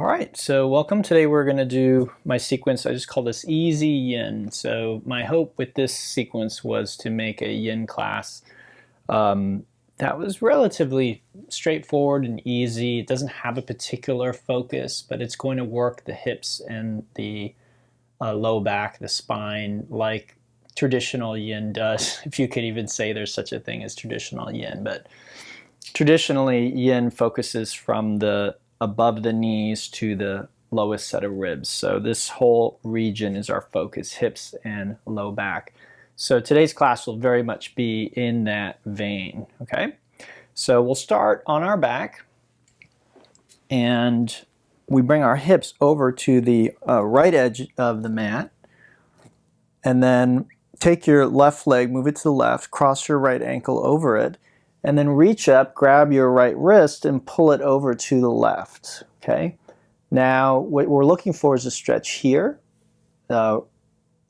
All right, so welcome. Today we're going to do my sequence. I just call this easy yin. So my hope with this sequence was to make a yin class that was relatively straightforward and easy. It doesn't have a particular focus, but it's going to work the hips and the low back, the spine, like traditional yin does, if you could even say there's such a thing as traditional yin. But traditionally, yin focuses from the above the knees to the lowest set of ribs. So this whole region is our focus, hips and low back. So today's class will very much be in that vein, okay? So we'll start on our back, and we bring our hips over to the right edge of the mat, and then take your left leg, move it to the left, cross your right ankle over it, and then reach up, grab your right wrist, and pull it over to the left, okay? Now, what we're looking for is a stretch here,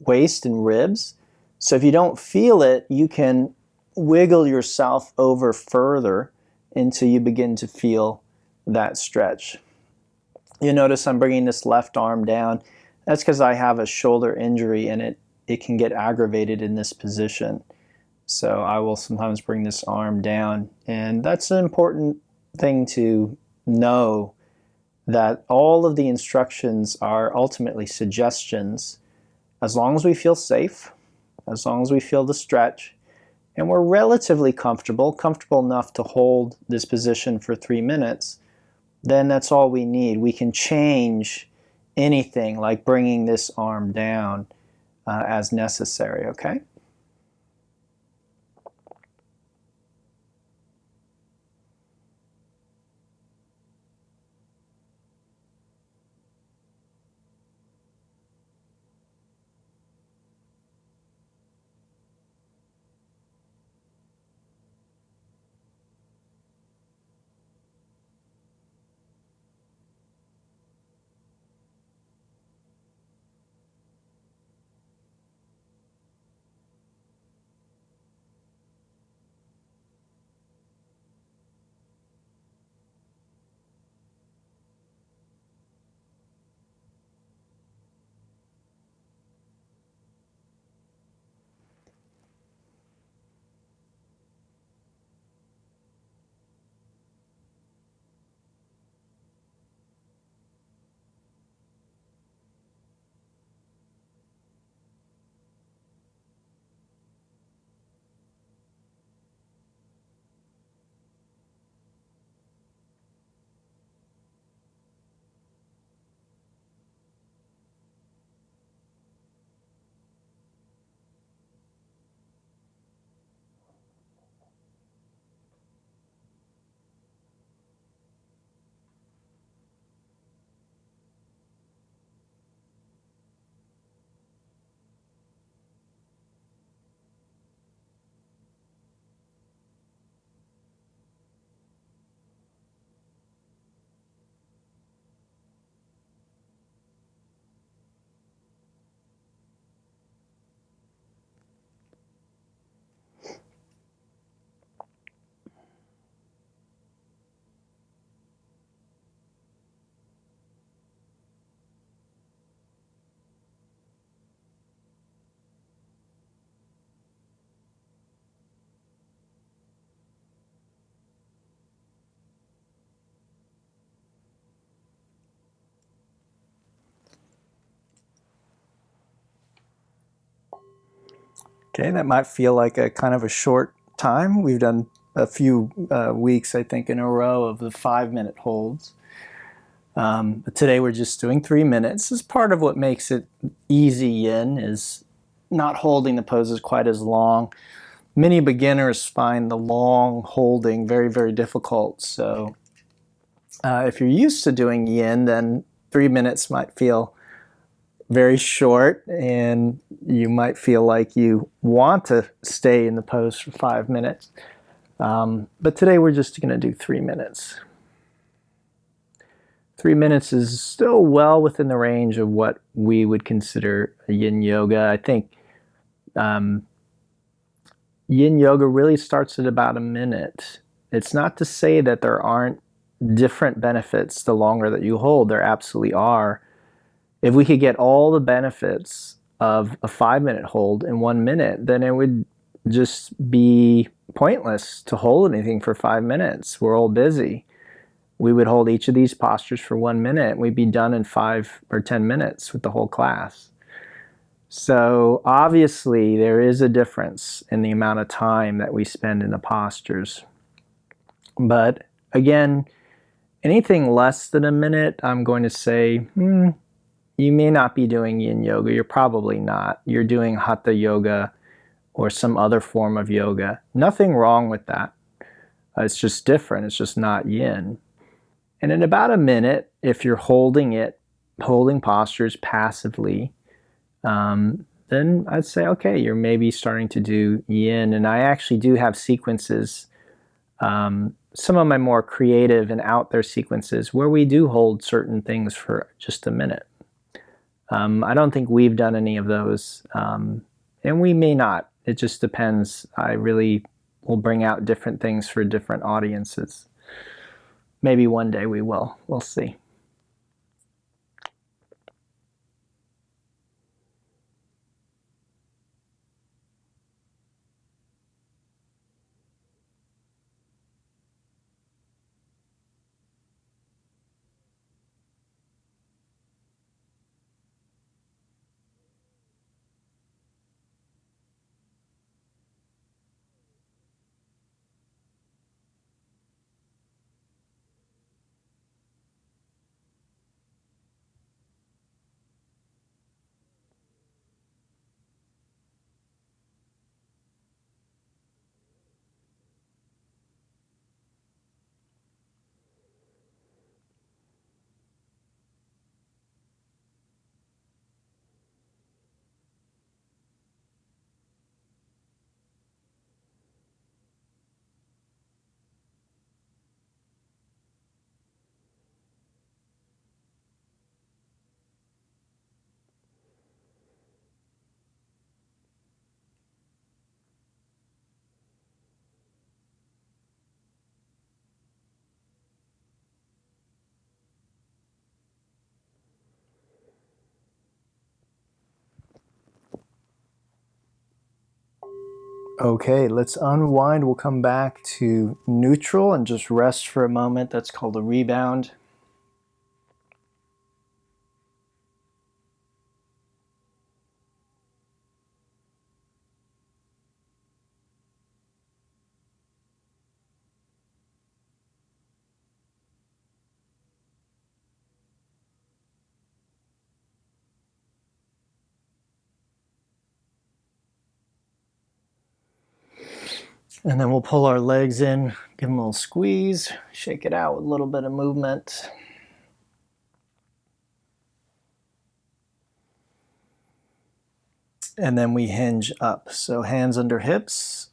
waist and ribs. So if you don't feel it, you can wiggle yourself over further until you begin to feel that stretch. You notice I'm bringing this left arm down. That's because I have a shoulder injury and it can get aggravated in this position. So I will sometimes bring this arm down, and that's an important thing to know, that all of the instructions are ultimately suggestions. As long as we feel safe, as long as we feel the stretch, and we're relatively comfortable enough to hold this position for 3 minutes, then that's all we need. We can change anything, like bringing this arm down as necessary, okay? Okay, that might feel like a kind of a short time. We've done a few weeks, I think, in a row of the 5-minute holds. But today we're just doing 3 minutes. This is part of what makes it easy yin, is not holding the poses quite as long. Many beginners find the long holding very, very difficult. So if you're used to doing yin, then 3 minutes might feel very short, and you might feel like you want to stay in the pose for 5 minutes. But today we're just going to do 3 minutes. 3 minutes is still well within the range of what we would consider a yin yoga. I think yin yoga really starts at about a minute. It's not to say that there aren't different benefits the longer that you hold. There absolutely are. If we could get all the benefits of a 5-minute hold in 1 minute, then it would just be pointless to hold anything for 5 minutes. We're all busy. We would hold each of these postures for 1 minute. We'd be done in 5 or 10 minutes with the whole class. So obviously there is a difference in the amount of time that we spend in the postures. But again, anything less than a minute, I'm going to say, you may not be doing yin yoga. You're probably not. You're doing hatha yoga or some other form of yoga. Nothing wrong with that. It's just different. It's just not yin. And in about a minute, if you're holding postures passively, then I'd say, okay, you're maybe starting to do yin. And I actually do have sequences, some of my more creative and out there sequences, where we do hold certain things for just a minute. I don't think we've done any of those, and we may not. It just depends. I really will bring out different things for different audiences. Maybe one day we will. We'll see. Okay, let's unwind. We'll come back to neutral and just rest for a moment. That's called a rebound. And then we'll pull our legs in, give them a little squeeze, shake it out with a little bit of movement. And then we hinge up. So hands under hips,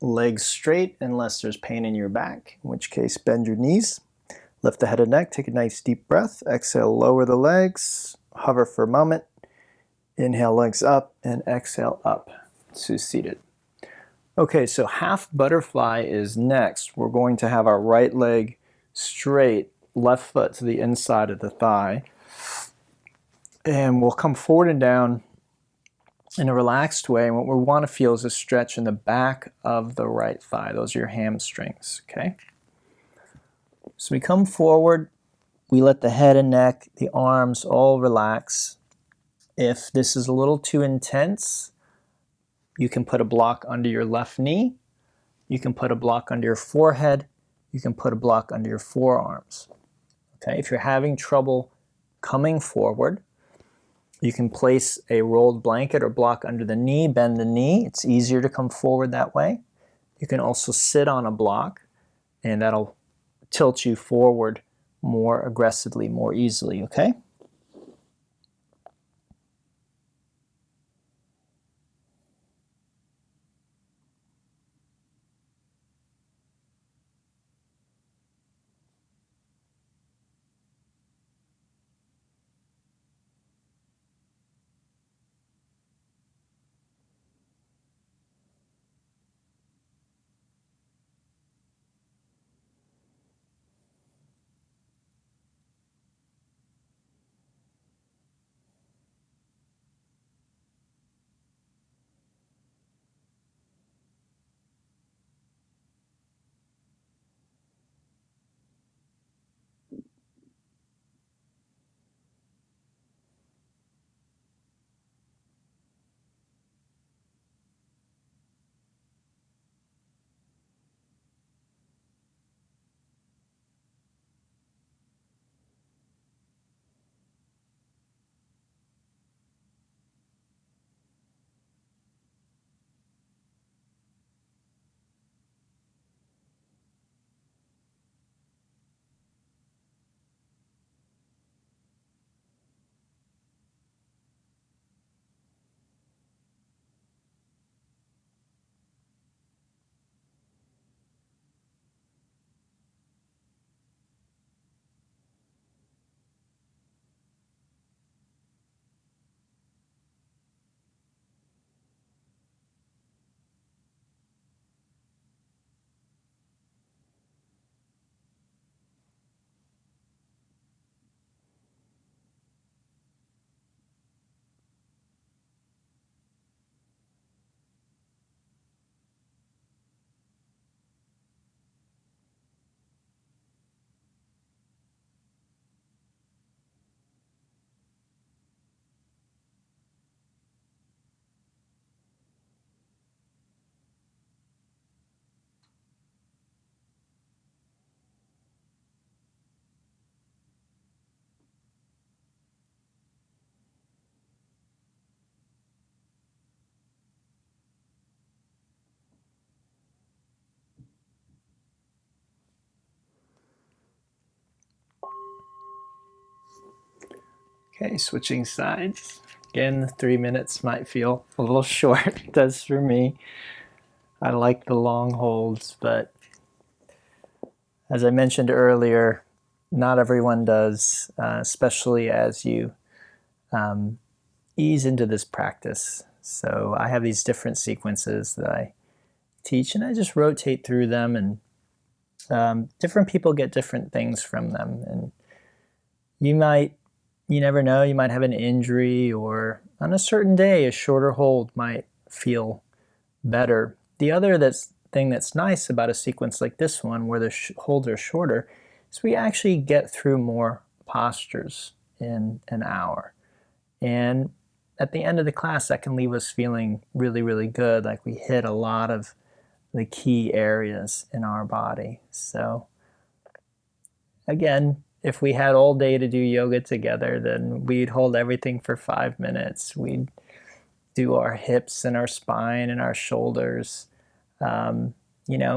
legs straight unless there's pain in your back, in which case bend your knees. Lift the head and neck, take a nice deep breath. Exhale, lower the legs, hover for a moment. Inhale, legs up, and exhale up to seated. Okay, so half butterfly is next. We're going to have our right leg straight, left foot to the inside of the thigh. And we'll come forward and down in a relaxed way. And what we want to feel is a stretch in the back of the right thigh. Those are your hamstrings, okay? So we come forward, we let the head and neck, the arms all relax. If this is a little too intense, you can put a block under your left knee. You can put a block under your forehead. You can put a block under your forearms. Okay, if you're having trouble coming forward, you can place a rolled blanket or block under the knee, bend the knee. It's easier to come forward that way. You can also sit on a block, and that'll tilt you forward more aggressively, more easily, okay? Okay, switching sides. Again, 3 minutes might feel a little short. It does for me. I like the long holds, but as I mentioned earlier, not everyone does, especially as you ease into this practice. So I have these different sequences that I teach, and I just rotate through them, and different people get different things from them. And you never know, you might have an injury, or on a certain day, a shorter hold might feel better. The other thing that's nice about a sequence like this one, where the holds are shorter, is we actually get through more postures in an hour. And at the end of the class, that can leave us feeling really, really good, like we hit a lot of the key areas in our body. So again, if we had all day to do yoga together, then we'd hold everything for 5 minutes. We'd do our hips and our spine and our shoulders.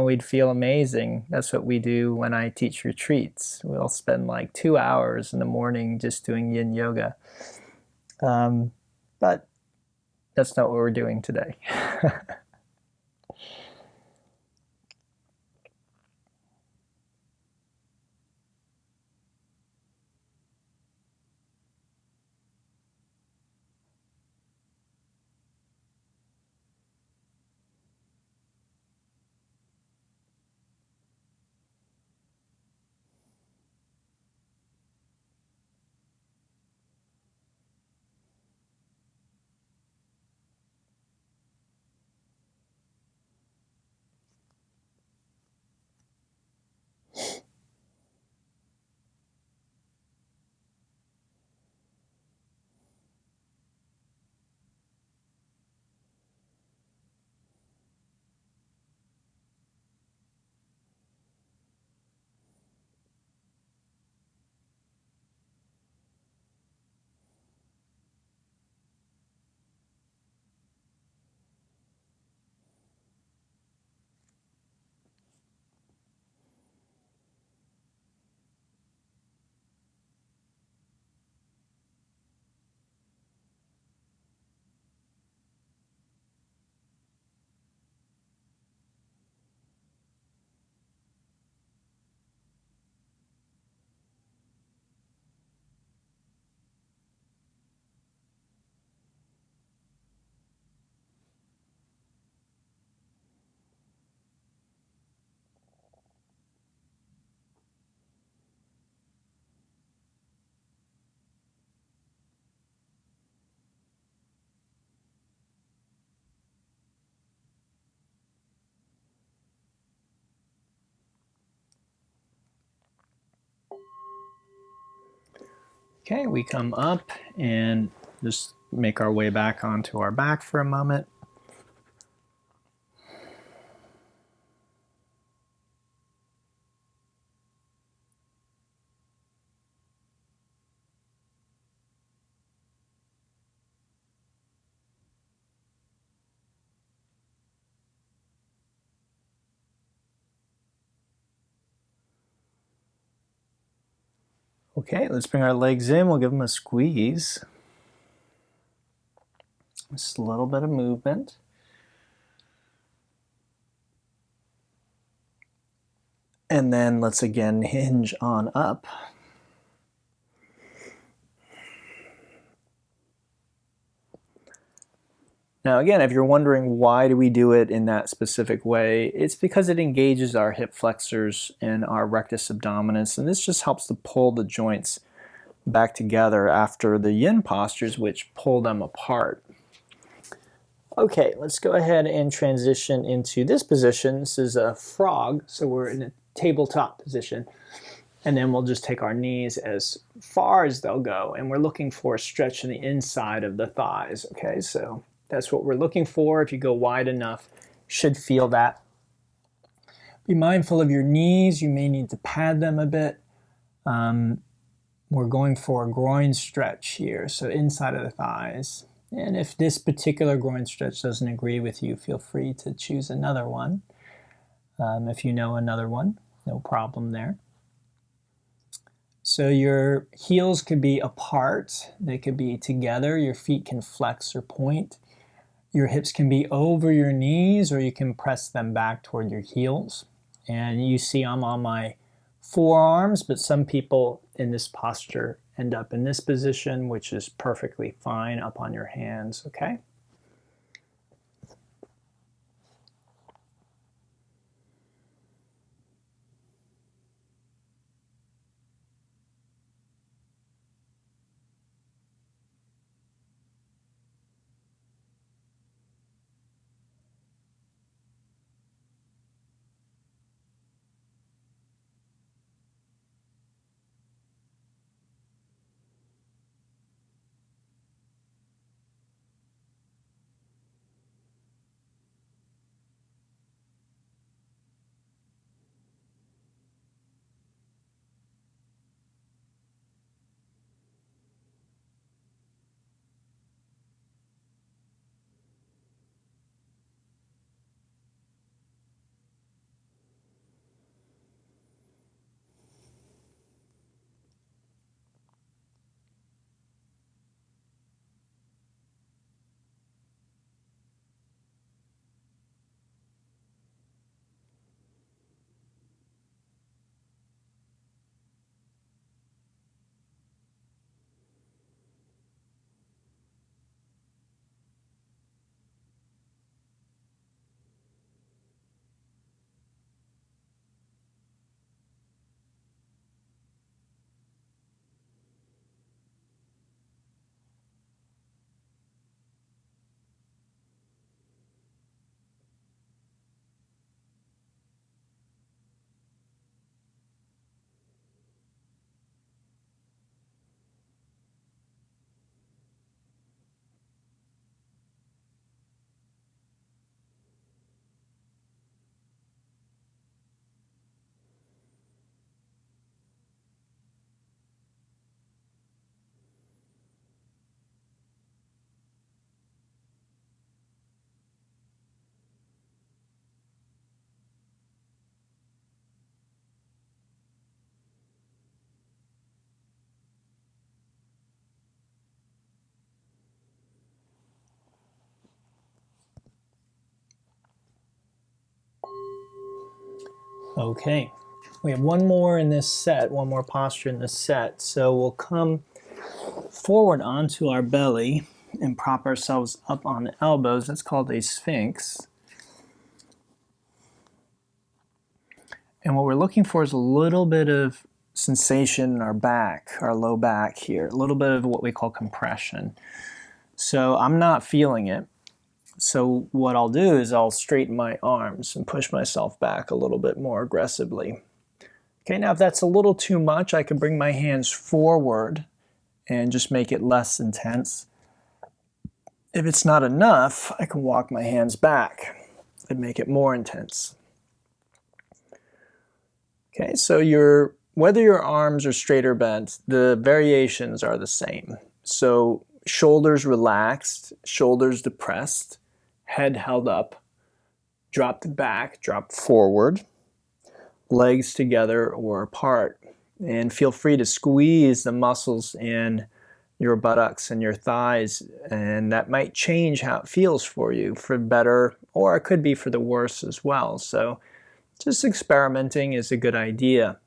We'd feel amazing. That's what we do when I teach retreats. We'll spend like 2 hours in the morning just doing yin yoga. But that's not what we're doing today. Okay, we come up and just make our way back onto our back for a moment. Okay, let's bring our legs in. We'll give them a squeeze. Just a little bit of movement. And then let's again hinge on up. Now again, if you're wondering why do we do it in that specific way, it's because it engages our hip flexors and our rectus abdominis, and this just helps to pull the joints back together after the yin postures, which pull them apart. Okay, let's go ahead and transition into this position. This is a frog, so we're in a tabletop position. And then we'll just take our knees as far as they'll go, and we're looking for a stretch in the inside of the thighs. Okay, so that's what we're looking for. If you go wide enough, you should feel that. Be mindful of your knees. You may need to pad them a bit. We're going for a groin stretch here, so inside of the thighs. And if this particular groin stretch doesn't agree with you, feel free to choose another one. If you know another one, no problem there. So your heels could be apart, they could be together, your feet can flex or point. Your hips can be over your knees, or you can press them back toward your heels. And you see I'm on my forearms, but some people in this posture end up in this position, which is perfectly fine, up on your hands, okay? Okay, we have one more in this set, one more posture in this set. So we'll come forward onto our belly and prop ourselves up on the elbows. That's called a sphinx. And what we're looking for is a little bit of sensation in our back, our low back here, a little bit of what we call compression. So I'm not feeling it. So what I'll do is I'll straighten my arms and push myself back a little bit more aggressively. Okay, now if that's a little too much, I can bring my hands forward and just make it less intense. If it's not enough, I can walk my hands back and make it more intense. Okay, so whether your arms are straight or bent, the variations are the same. So shoulders relaxed, shoulders depressed, head held up, dropped back, dropped forward, legs together or apart. And feel free to squeeze the muscles in your buttocks and your thighs, and that might change how it feels for you, for better, or it could be for the worse as well. So just experimenting is a good idea.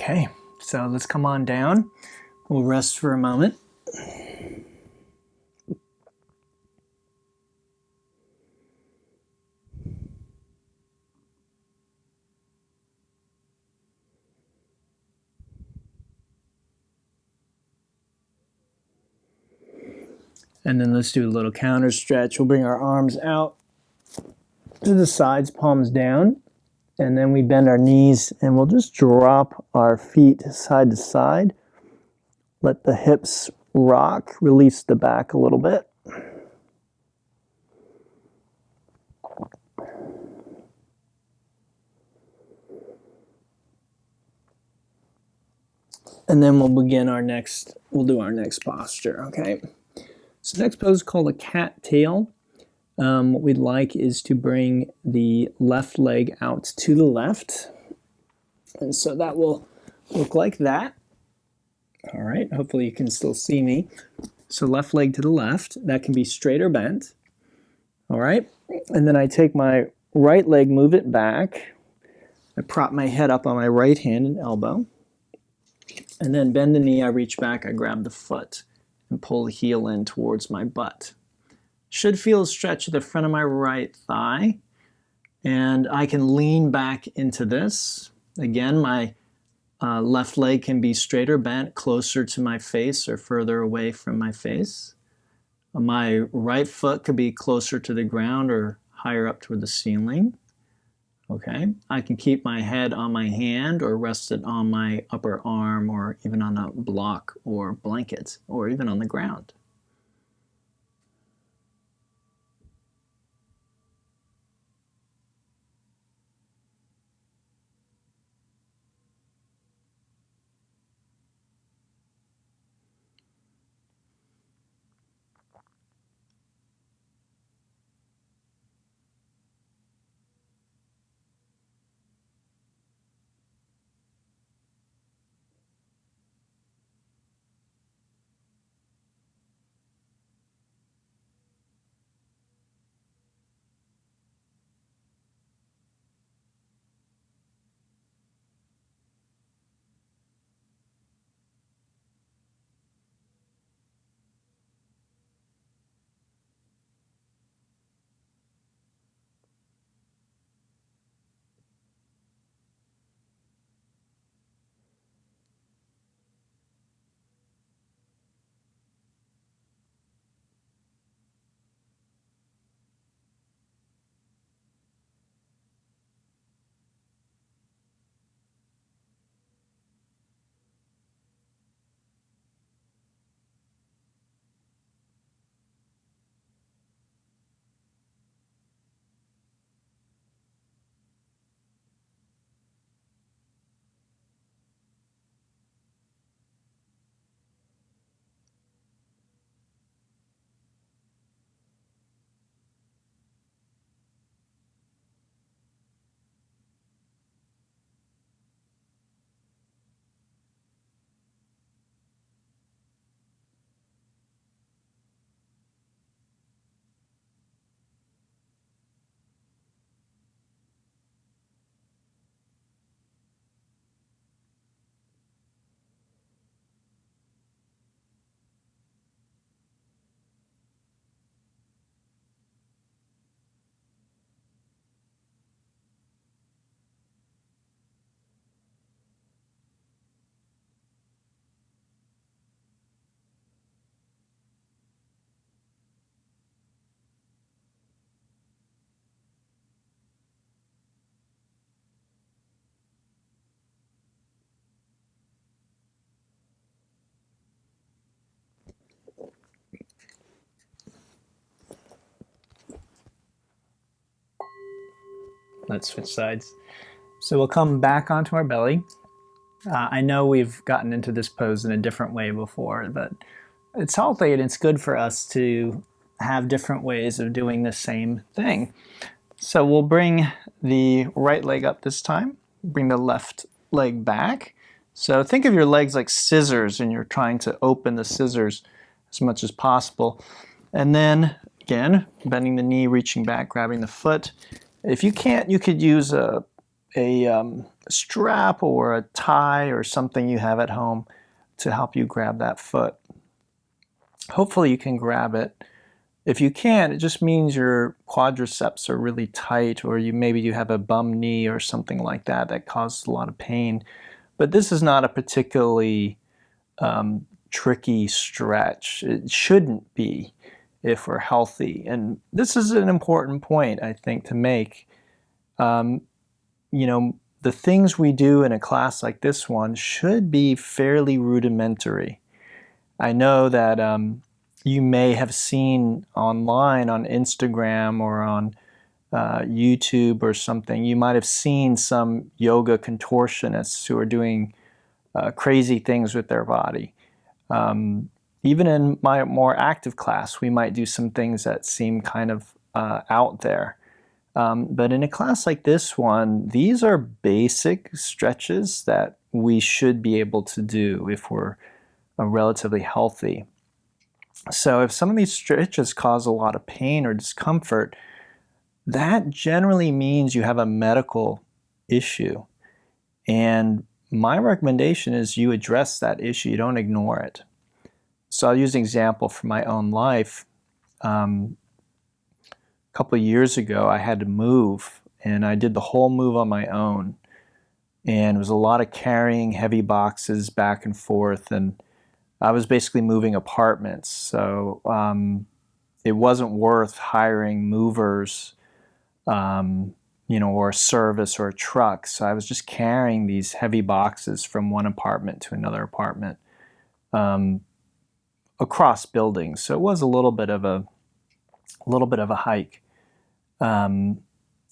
Okay, so let's come on down. We'll rest for a moment. And then let's do a little counter stretch. We'll bring our arms out to the sides, palms down. And then we bend our knees and we'll just drop our feet side to side. Let the hips rock, release the back a little bit. And then we'll do our next posture, okay? So next pose is called a cat tail. What we'd like is to bring the left leg out to the left. And so that will look like that. All right, hopefully you can still see me. So left leg to the left, that can be straight or bent. All right, and then I take my right leg, move it back. I prop my head up on my right hand and elbow. And then bend the knee, I reach back, I grab the foot and pull the heel in towards my butt. Should feel a stretch at the front of my right thigh. And I can lean back into this. Again, my left leg can be straight or bent, closer to my face or further away from my face. My right foot could be closer to the ground or higher up toward the ceiling. Okay, I can keep my head on my hand or rest it on my upper arm or even on a block or blanket or even on the ground. Let's switch sides. So we'll come back onto our belly. I know we've gotten into this pose in a different way before, but it's healthy and it's good for us to have different ways of doing the same thing. So we'll bring the right leg up this time, bring the left leg back. So think of your legs like scissors and you're trying to open the scissors as much as possible. And then again, bending the knee, reaching back, grabbing the foot. If you can't, you could use a strap or a tie or something you have at home to help you grab that foot. Hopefully you can grab it. If you can't, it just means your quadriceps are really tight, or maybe you have a bum knee or something like that that causes a lot of pain. But this is not a particularly tricky stretch. It shouldn't be if we're healthy. And this is an important point, I think, to make. The things we do in a class like this one should be fairly rudimentary. I know that you may have seen online on Instagram or on YouTube or something, you might have seen some yoga contortionists who are doing crazy things with their body. Even in my more active class, we might do some things that seem kind of out there. But in a class like this one, these are basic stretches that we should be able to do if we're relatively healthy. So if some of these stretches cause a lot of pain or discomfort, that generally means you have a medical issue. And my recommendation is you address that issue, you don't ignore it. So I'll use an example from my own life. A couple of years ago, I had to move, and I did the whole move on my own. And it was a lot of carrying heavy boxes back and forth, and I was basically moving apartments. So it wasn't worth hiring movers, or a service or a truck. So I was just carrying these heavy boxes from one apartment to another apartment across buildings. So it was a little bit of a hike.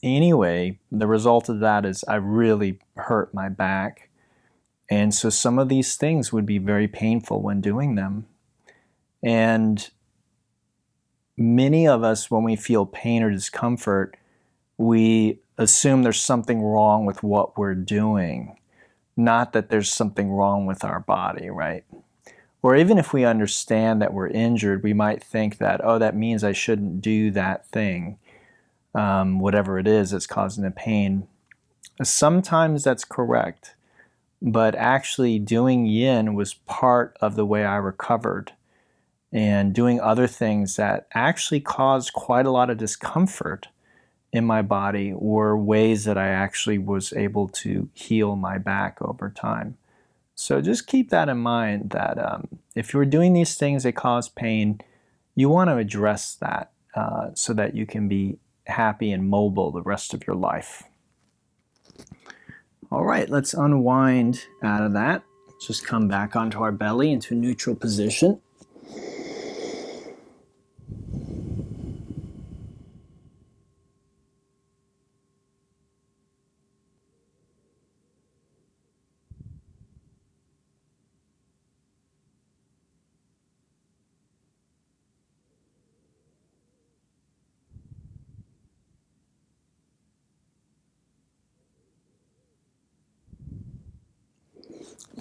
Anyway, the result of that is I really hurt my back. And so some of these things would be very painful when doing them. And many of us, when we feel pain or discomfort, we assume there's something wrong with what we're doing, not that there's something wrong with our body, right? Or even if we understand that we're injured, we might think that, oh, that means I shouldn't do that thing, whatever it is that's causing the pain. Sometimes that's correct, but actually doing yin was part of the way I recovered. And doing other things that actually caused quite a lot of discomfort in my body were ways that I actually was able to heal my back over time. So just keep that in mind, that if you're doing these things that cause pain, you want to address that so that you can be happy and mobile the rest of your life. All right, let's unwind out of that. Just come back onto our belly into a neutral position.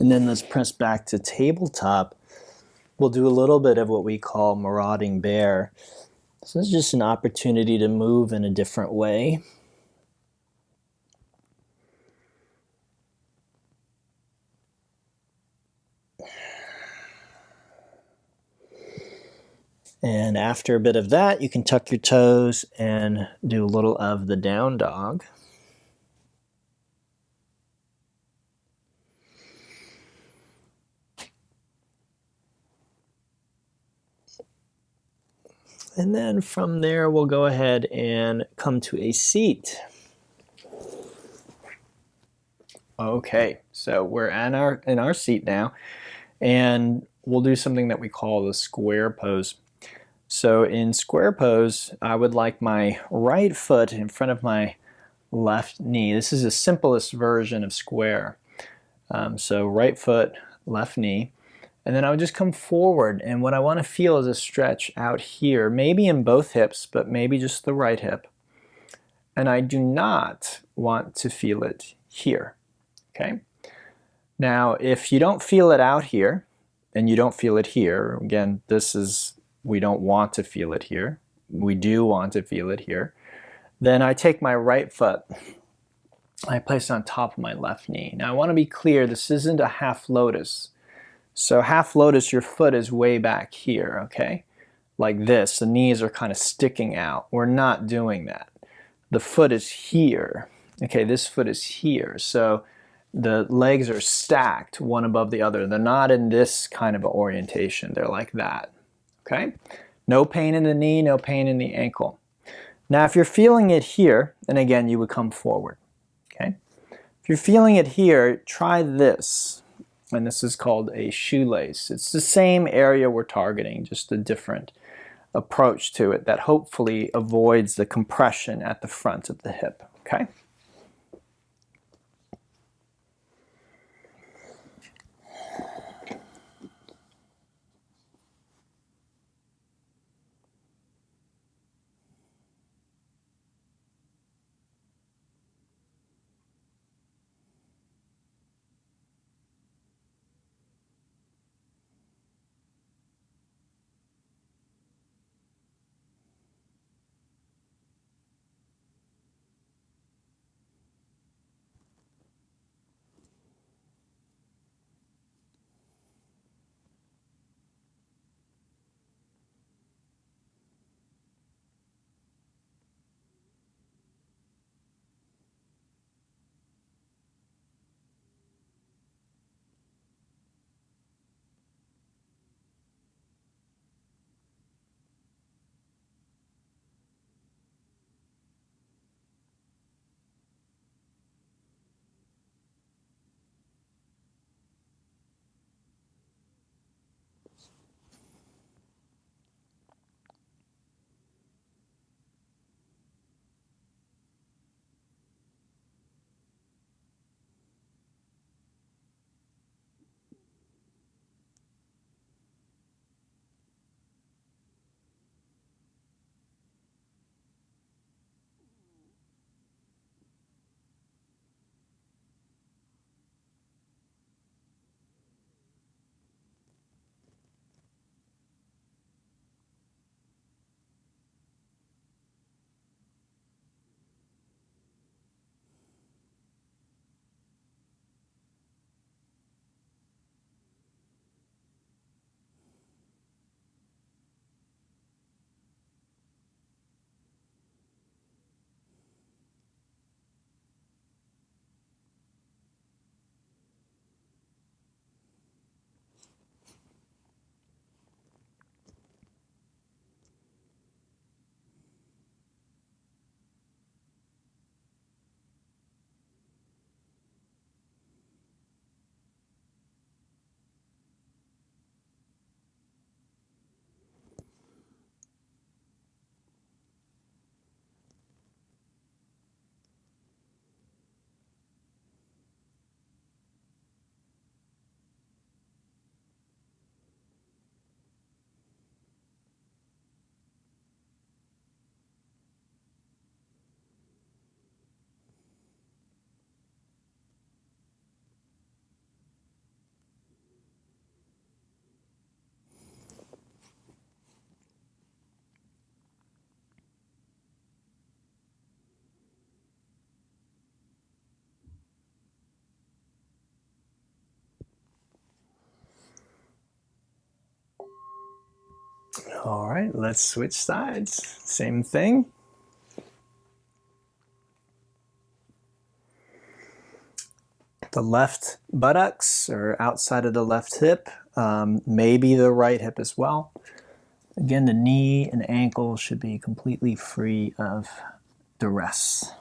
And then let's press back to tabletop. We'll do a little bit of what we call marauding bear. So this is just an opportunity to move in a different way. And after a bit of that, you can tuck your toes and do a little of the down dog. And then from there, we'll go ahead and come to a seat. Okay, so we're in our seat now, and we'll do something that we call the square pose. So in square pose, I would like my right foot in front of my left knee. This is the simplest version of square. So right foot, left knee. And then I would just come forward, and what I want to feel is a stretch out here, maybe in both hips, but maybe just the right hip. And I do not want to feel it here, okay? Now, if you don't feel it out here, and you don't feel it here, again, we don't want to feel it here, we do want to feel it here, then I take my right foot I place it on top of my left knee. Now I want to be clear, this isn't a half lotus. So half lotus, your foot is way back here, okay? Like this, the knees are kind of sticking out. We're not doing that. The foot is here. Okay, this foot is here. So the legs are stacked one above the other. They're not in this kind of orientation. They're like that, okay? No pain in the knee, no pain in the ankle. Now, if you're feeling it here, and again, you would come forward, okay? If you're feeling it here, try this. And this is called a shoelace. It's the same area we're targeting, just a different approach to it that hopefully avoids the compression at the front of the hip, okay? All right, let's switch sides. Same thing. The left buttocks are outside of the left hip, maybe the right hip as well. Again, the knee and ankle should be completely free of duress.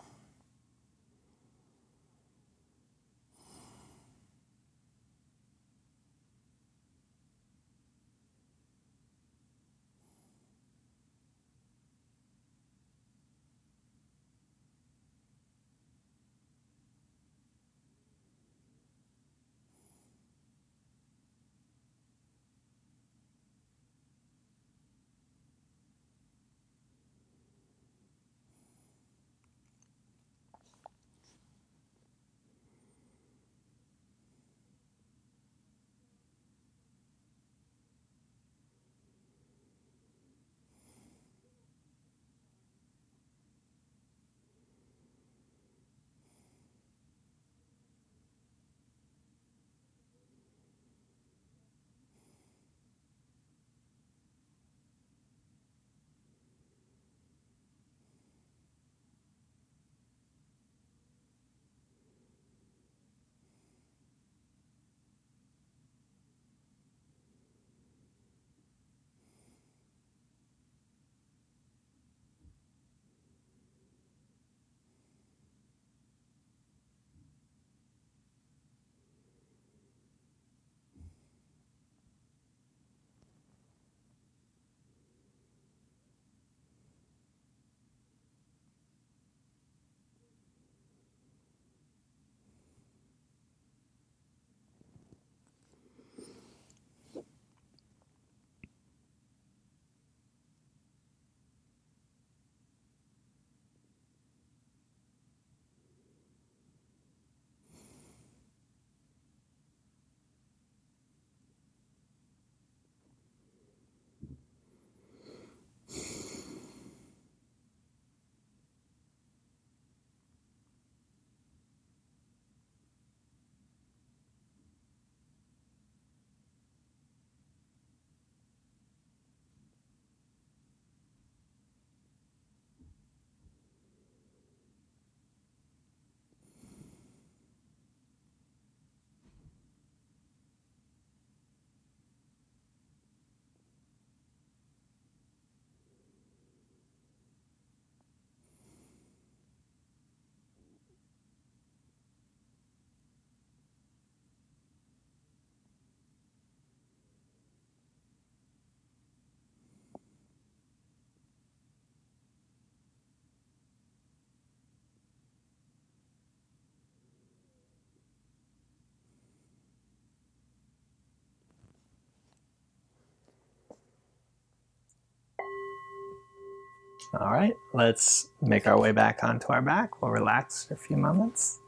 All right, let's make our way back onto our back. We'll relax for a few moments.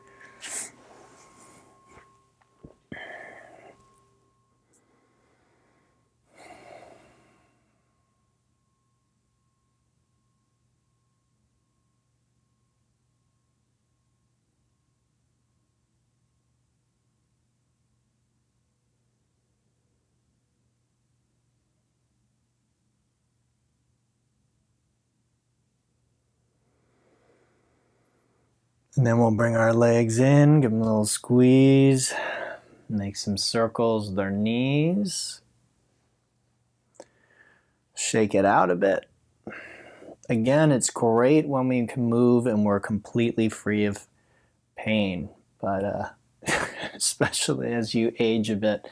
And then we'll bring our legs in, give them a little squeeze, make some circles with our knees. Shake it out a bit. Again, it's great when we can move and we're completely free of pain, but especially as you age a bit,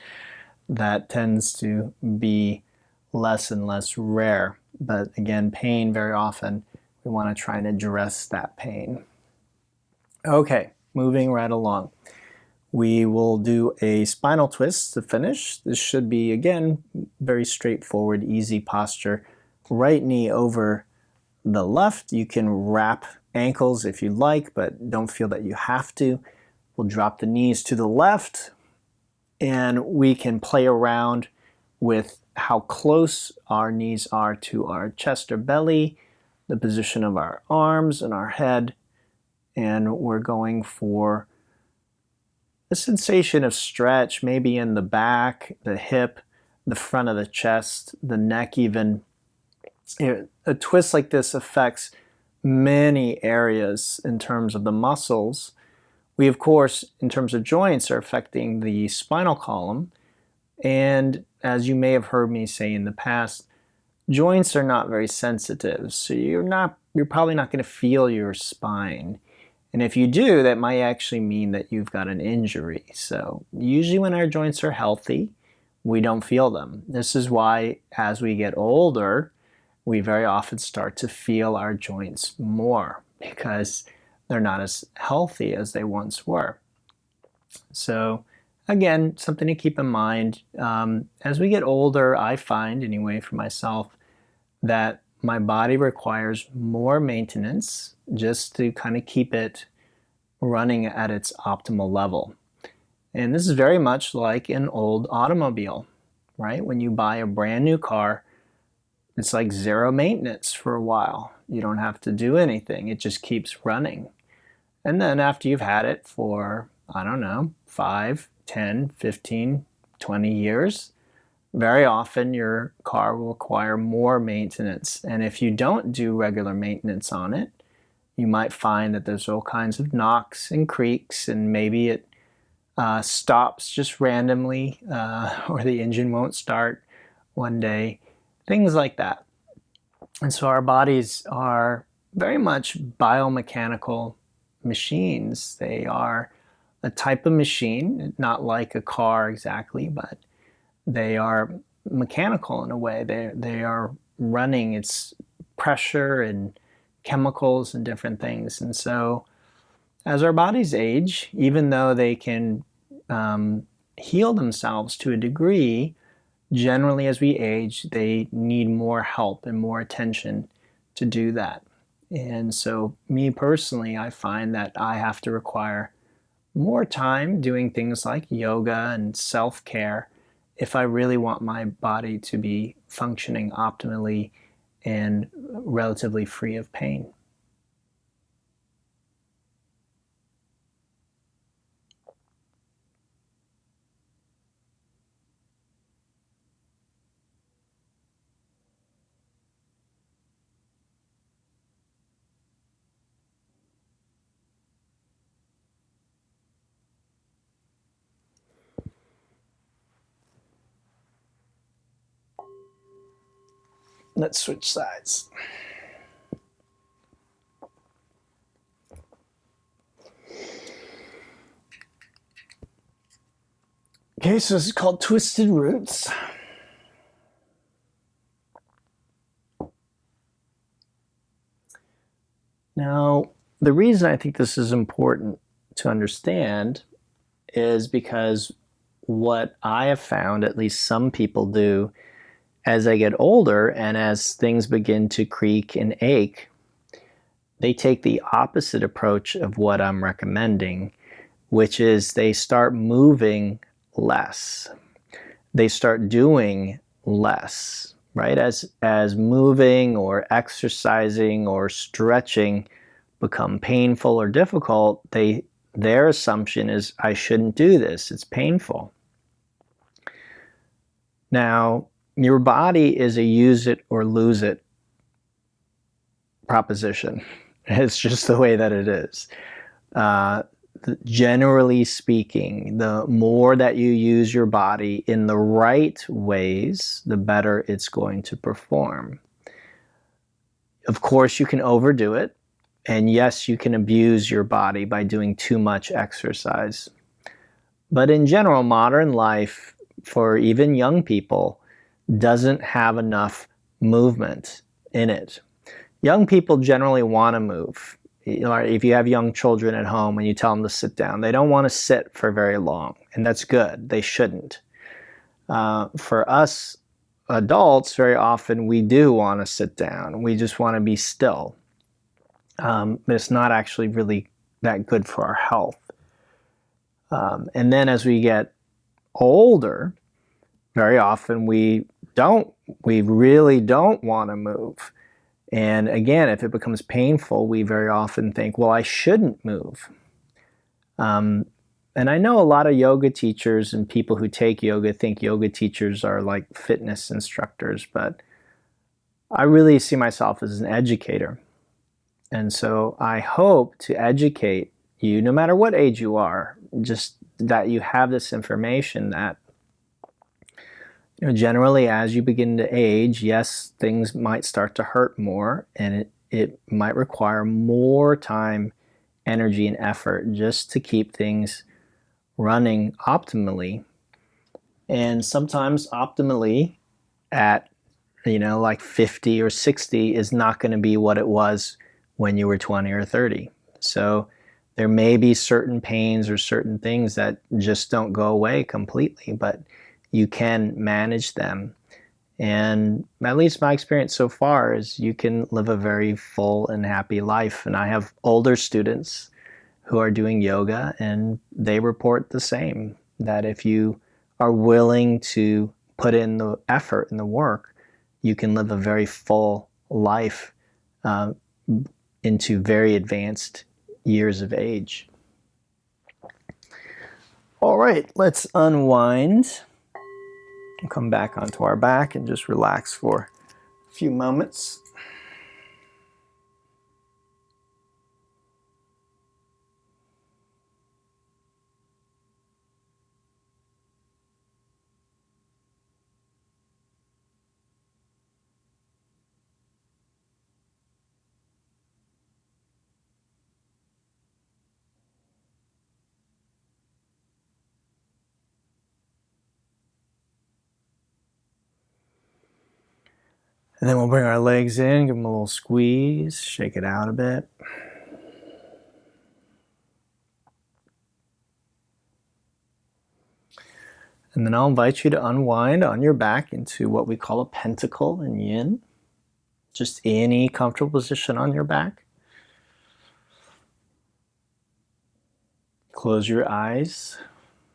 that tends to be less and less rare. But again, pain, very often, we want to try and address that pain. Okay, moving right along. We will do a spinal twist to finish. This should be, again, very straightforward, easy posture. Right knee over the left. You can wrap ankles if you like, but don't feel that you have to. We'll drop the knees to the left, and we can play around with how close our knees are to our chest or belly, the position of our arms and our head, and we're going for a sensation of stretch, maybe in the back, the hip, the front of the chest, the neck even. A twist like this affects many areas in terms of the muscles. We, of course, in terms of joints, are affecting the spinal column. And as you may have heard me say in the past, joints are not very sensitive. So you're probably not going to feel your spine. And if you do, that might actually mean that you've got an injury. So usually when our joints are healthy, we don't feel them. This is why as we get older, we very often start to feel our joints more because they're not as healthy as they once were. So again, something to keep in mind. As we get older, I find, anyway, for myself, that my body requires more maintenance just to kind of keep it running at its optimal level. And this is very much like an old automobile, right? When you buy a brand new car, it's like zero maintenance for a while. You don't have to do anything. It just keeps running. And then after you've had it for, I don't know, 5, 10, 15, 20 years, very often your car will require more maintenance. And if you don't do regular maintenance on it, you might find that there's all kinds of knocks and creaks, and maybe it stops just randomly, or the engine won't start one day, things like that. And so our bodies are very much biomechanical machines. They are a type of machine, not like a car exactly, but they are mechanical in a way. They are running its pressure and chemicals and different things. And so as our bodies age, even though they can heal themselves to a degree, generally as we age, they need more help and more attention to do that. And so me personally, I find that I have to require more time doing things like yoga and self-care if I really want my body to be functioning optimally and relatively free of pain. Let's switch sides. Okay, so this is called Twisted Roots. Now, the reason I think this is important to understand is because what I have found, at least some people do, as I get older and as things begin to creak and ache, they take the opposite approach of what I'm recommending, which is they start moving less. They start doing less, right? As moving or exercising or stretching become painful or difficult, their assumption is, I shouldn't do this, it's painful. Now, your body is a use it or lose it proposition. It's just the way that it is. Generally speaking, the more that you use your body in the right ways, the better it's going to perform. Of course, you can overdo it. And yes, you can abuse your body by doing too much exercise. But in general, modern life, for even young people, doesn't have enough movement in it. Young people generally want to move. If you have young children at home and you tell them to sit down, they don't want to sit for very long, and that's good. They shouldn't. For us adults, very often we do want to sit down. We just want to be still. But it's not actually really that good for our health. And then as we get older, very often we really don't want to move. And again, if it becomes painful, we very often think, well, I shouldn't move. And I know a lot of yoga teachers and people who take yoga think yoga teachers are like fitness instructors, but I really see myself as an educator. And so I hope to educate you, no matter what age you are, just that you have this information that, generally as you begin to age, yes, things might start to hurt more, and it might require more time, energy, and effort just to keep things running optimally. And sometimes optimally at, like 50 or 60 is not going to be what it was when you were 20 or 30. So there may be certain pains or certain things that just don't go away completely, but you can manage them. And at least my experience so far is you can live a very full and happy life. And I have older students who are doing yoga, and they report the same, that if you are willing to put in the effort and the work, you can live a very full life into very advanced years of age. All right, let's unwind. We'll come back onto our back and just relax for a few moments. And then we'll bring our legs in, give them a little squeeze, shake it out a bit. And then I'll invite you to unwind on your back into what we call a pentacle in yin. Just any comfortable position on your back. Close your eyes,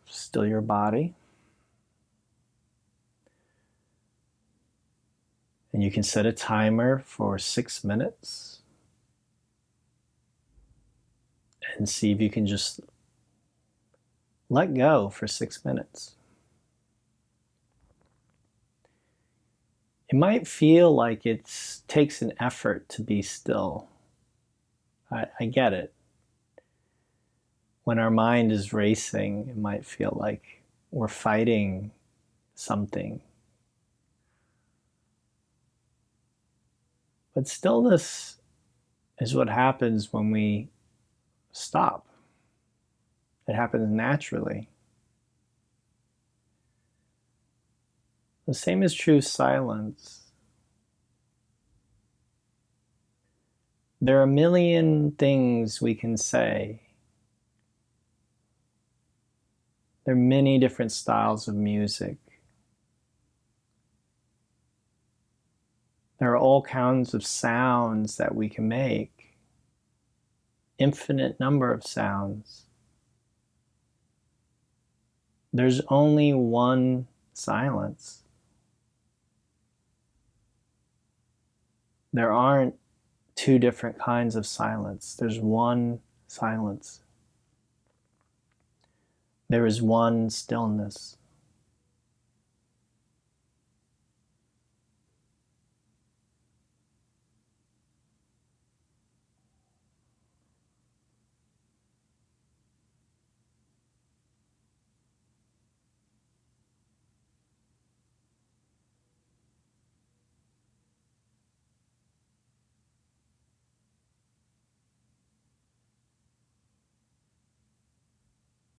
still your body. And you can set a timer for 6 minutes and see if you can just let go for 6 minutes. It might feel like it takes an effort to be still. I get it. When our mind is racing, it might feel like we're fighting something. But stillness is what happens when we stop. It happens naturally. The same is true of silence. There are a million things we can say. There are many different styles of music. There are all kinds of sounds that we can make. Infinite number of sounds. There's only one silence. There aren't two different kinds of silence. There's one silence. There is one stillness.